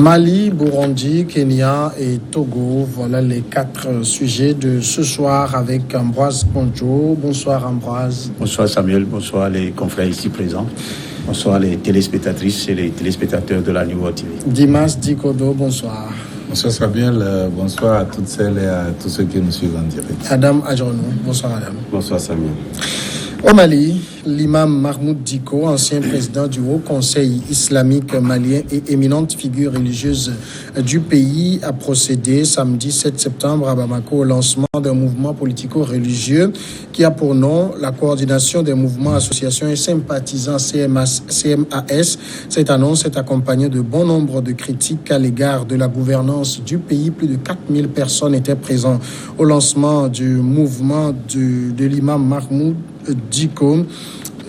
Mali, Burundi, Kenya et Togo, voilà les 4 sujets de ce soir avec Ambroise Ponjo. Bonsoir Ambroise. Bonsoir Samuel, bonsoir les confrères ici présents. Bonsoir les téléspectatrices et les téléspectateurs de la Nouveau TV. Dimas Dikodo, bonsoir. Bonsoir Samuel, bonsoir à toutes celles et à tous ceux qui nous suivent en direct. Adam Adjonou, bonsoir Adam. Bonsoir Samuel. Au Mali, l'imam Mahmoud Dicko, ancien président du Haut Conseil islamique malien et éminente figure religieuse du pays, a procédé samedi 7 septembre à Bamako au lancement d'un mouvement politico-religieux qui a pour nom la coordination des mouvements, associations et sympathisants CMAS. Cette annonce est accompagnée de bon nombre de critiques à l'égard de la gouvernance du pays. Plus de 4000 personnes étaient présentes au lancement du mouvement de l'imam Mahmoud Dicko.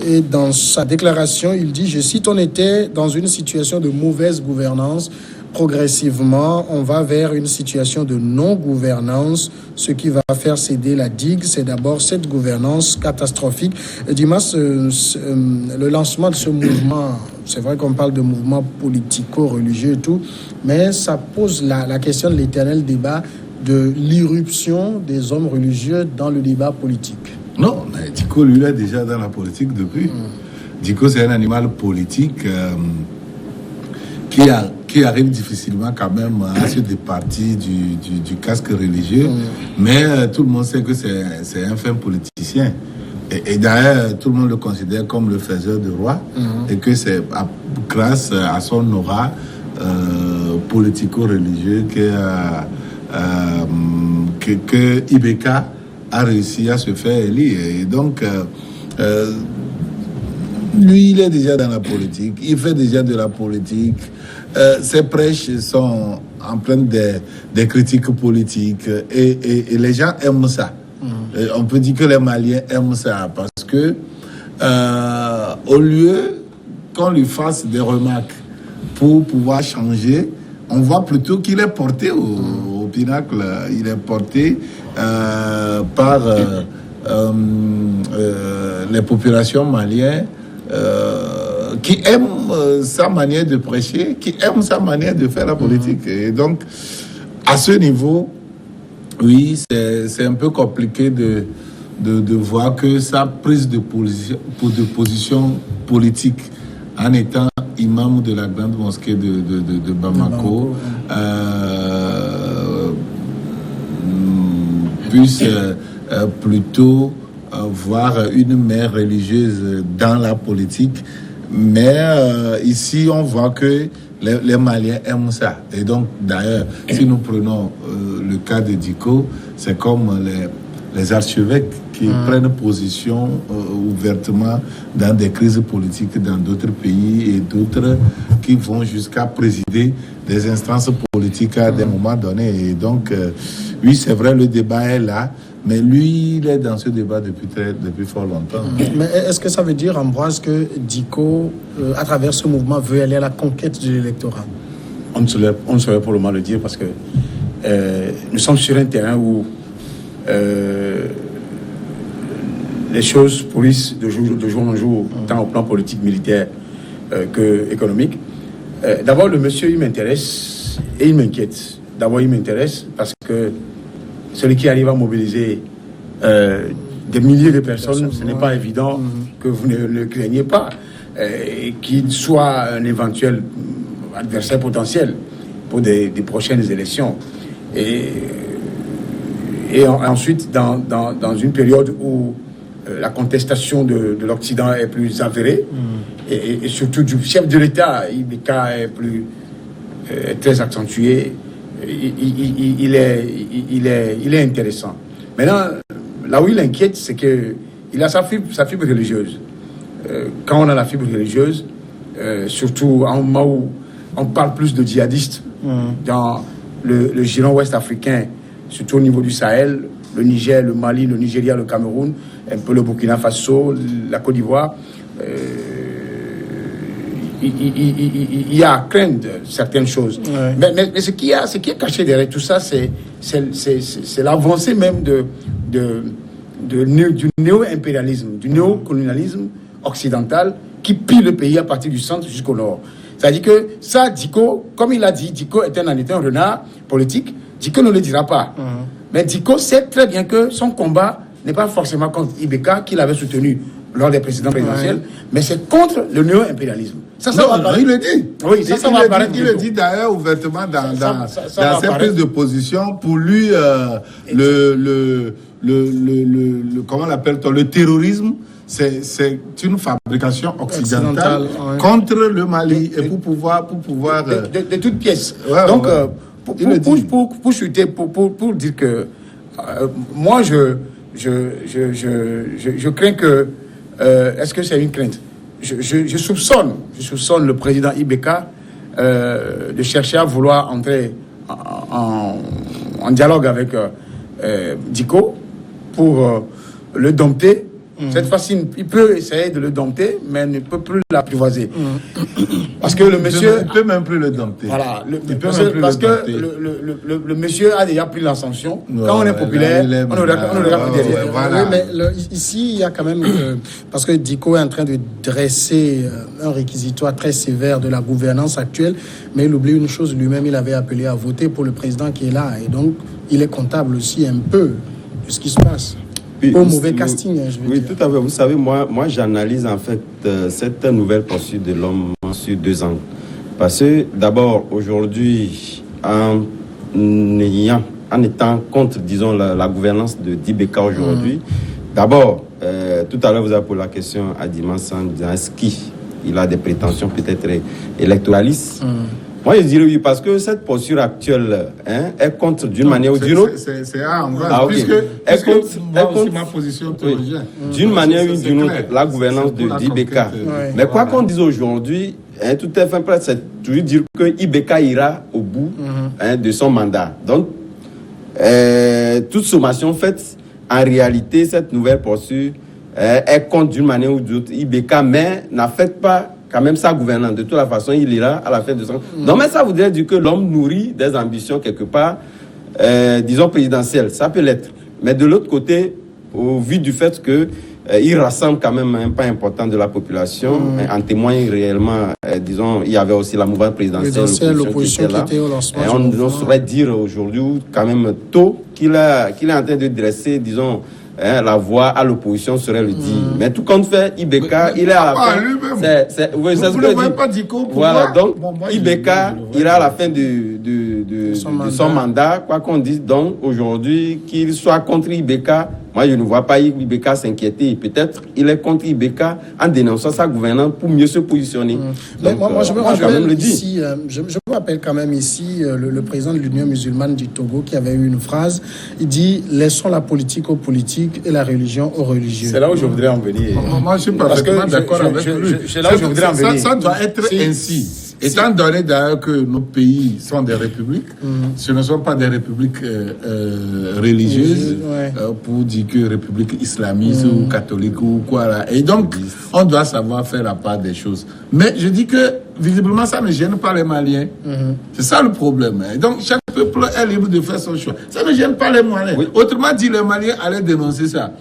Et dans sa déclaration, il dit, je cite, on était dans une situation de mauvaise gouvernance. Progressivement, on va vers une situation de non-gouvernance. Ce qui va faire céder la digue, c'est d'abord cette gouvernance catastrophique. Dimas, le lancement de ce mouvement, c'est vrai qu'on parle de mouvement politico-religieux et tout, mais ça pose la question de l'éternel débat de l'irruption des hommes religieux dans le débat politique. Non, mais Dicko, lui, est déjà dans la politique depuis. Dicko, c'est un animal politique qui arrive difficilement quand même à se départir du casque religieux. Mais tout le monde sait que c'est un fin politicien. Et d'ailleurs, tout le monde le considère comme le faiseur de roi. Et que c'est grâce à son aura politico-religieux que Ibeka a réussi à se faire élire. Et donc, lui, il est déjà dans la politique. Il fait déjà de la politique. Ses prêches sont en plein des critiques politiques. Et les gens aiment ça. On peut dire que les Maliens aiment ça. Parce que, au lieu qu'on lui fasse des remarques pour pouvoir changer, on voit plutôt qu'il est porté au pinacle. Il est porté par les populations maliennes qui aiment sa manière de prêcher, qui aiment sa manière de faire la politique. Et donc, à ce niveau, oui, c'est un peu compliqué de voir que sa prise de position politique en étant imam de la grande mosquée de Bamako, puisse plutôt voir une mère religieuse dans la politique. Mais ici, on voit que les Maliens aiment ça. Et donc, d'ailleurs, si nous prenons le cas de Dicko, c'est comme les archevêques qui prennent position ouvertement dans des crises politiques dans d'autres pays et d'autres qui vont jusqu'à présider des instances politiques à des moments donnés. Et donc, oui, c'est vrai, le débat est là, mais lui, il est dans ce débat depuis fort longtemps. Mais est-ce que ça veut dire, Ambroise, que Dicko, à travers ce mouvement, veut aller à la conquête de l'électorat? On ne saurait pour le moment le dire parce que nous sommes sur un terrain où les choses pourrissent de jour en jour, tant au plan politique, militaire que économique. D'abord, le monsieur, il m'intéresse et il m'inquiète. D'abord, il m'intéresse parce que celui qui arrive à mobiliser des milliers de personnes, ce n'est pas évident que vous ne le craignez pas, qu'il soit un éventuel adversaire potentiel pour des prochaines élections. Et ensuite, dans une période où la contestation de l'Occident est plus avérée, et surtout du chef de l'État, Ibeka est très accentué, il est intéressant. Maintenant, là où il inquiète, c'est qu'il a sa fibre religieuse. Quand on a la fibre religieuse, surtout en moment où on parle plus de djihadistes dans le giron ouest africain, surtout au niveau du Sahel, le Niger, le Mali, le Nigeria, le Cameroun, un peu le Burkina Faso, la Côte d'Ivoire, il y a à craindre certaines choses. Ouais. Mais ce qui est caché derrière tout ça, c'est l'avancée même du néo-impérialisme, du néocolonialisme occidental qui pille le pays à partir du centre jusqu'au nord. C'est-à-dire que ça, Diko, comme il a dit, Diko était un renard politique, Diko ne le dira pas. Mais Diko sait très bien que son combat n'est pas forcément contre Ibeka, qu'il avait soutenu lors des précédents présidentiels, mais c'est contre le néo-impérialisme. Ça non, il le dit. Oui, ça va apparaître. Il le dit d'ailleurs ouvertement dans ses prises de position. Pour lui, comment l'appelle-t-on, le terrorisme, c'est une fabrication occidentale contre le Mali et pour pouvoir de toutes pièces. Ouais, donc ouais. Pour chuter, pour dire que moi je crains que est-ce que c'est une crainte? Je soupçonne le président Ibeka de chercher à vouloir entrer en dialogue avec Diko pour le dompter. Cette fois-ci, il peut essayer de le dompter, mais ne peut plus l'apprivoiser. Parce que le monsieur... Il ne peut même plus le dompter. Voilà. Parce que le monsieur a déjà pris l'ascension. Ouais, quand on est populaire, on ne regarde plus derrière. Voilà. Oui, mais ici, il y a quand même... parce que Diko est en train de dresser un réquisitoire très sévère de la gouvernance actuelle, mais il oublie une chose, lui-même, il avait appelé à voter pour le président qui est là. Et donc, il est comptable aussi un peu de ce qui se passe. Au mauvais casting, je veux dire. Oui, tout à fait. Vous savez, moi j'analyse en fait cette nouvelle poursuite de l'homme sur 2 angles. Parce que d'abord, aujourd'hui, en étant contre, disons, la gouvernance de Ibeka aujourd'hui, d'abord, tout à l'heure, vous avez posé la question à Dimanche en disant est-ce qu'il a des prétentions peut-être électoralistes? Moi, je dirais oui, parce que cette posture actuelle est contre d'une manière ou d'une autre. C'est en vrai. Puisque ma position théologienne. D'une manière ou d'une autre, la gouvernance de Ibeka. Mais quoi qu'on dise aujourd'hui, tout à fait prêt, c'est toujours dire que Ibeka ira au bout de son mandat. Donc, toute sommation faite, en réalité, cette nouvelle posture est contre d'une manière ou d'une autre Ibeka, mais n'affecte pas quand même sa gouvernance. De toute la façon, il ira à la fin de son... Non, mais ça voudrait dire que l'homme nourrit des ambitions quelque part, disons présidentielles. Ça peut l'être. Mais de l'autre côté, au vu du fait que il rassemble quand même un pas important de la population, en témoigne réellement, disons, il y avait aussi la mouvance présidentielle, l'opposition qui était au lancement. On saurait dire aujourd'hui, quand même tôt, qu'il est en train de dresser, disons, la voix à l'opposition serait le dire. Mais tout compte fait, Ibeka, il est à la fin. Vous ne voyez pas Diko. Voilà, donc Ibeka ira à la fin de son mandat, quoi qu'on dise. Donc aujourd'hui, qu'il soit contre Ibeka, moi je ne vois pas Ibeka s'inquiéter. Peut-être il est contre Ibeka en dénonçant sa gouvernance pour mieux se positionner. Donc, moi je me rappelle ici, je me rappelle quand même ici le président de l'Union musulmane du Togo qui avait eu une phrase. Il dit laissons la politique aux politiques et la religion aux religieux. C'est là où je voudrais en venir. Moi je suis parfaitement d'accord avec lui. C'est là où je voudrais en venir. Ça doit être ainsi. Étant donné d'ailleurs que nos pays sont des républiques, ce ne sont pas des républiques religieuses, pour dire que république islamiste ou catholique ou quoi là. Et donc, on doit savoir faire la part des choses. Mais je dis que, visiblement, ça ne gêne pas les Maliens. C'est ça le problème. Et donc, chaque peuple est libre de faire son choix. Ça ne gêne pas les Maliens. Oui. Autrement dit, les Maliens allaient dénoncer ça.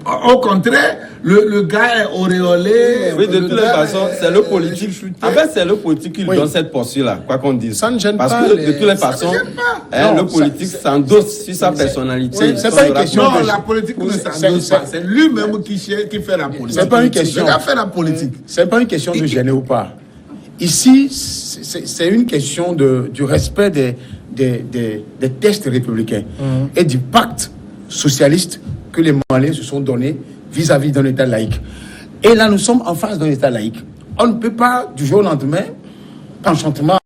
Au contraire, le gars est auréolé. Oui, de toutes les façons, c'est le politique. En fait, c'est le politique qui donne cette posture-là, quoi qu'on dise. Ça ne gêne pas. Parce que de toutes les façons, le politique s'endosse sur sa personnalité. C'est pas une question. Non, la politique ne s'endosse pas. C'est lui-même qui fait la politique. C'est pas une question. Le gars fait la politique. C'est pas une question de gêner ou pas. Ici, c'est une question du respect des textes républicains et du pacte socialiste que les Maliens se sont donnés vis-à-vis d'un État laïque. Et là, nous sommes en face d'un État laïque. On ne peut pas, du jour au lendemain, enchantement,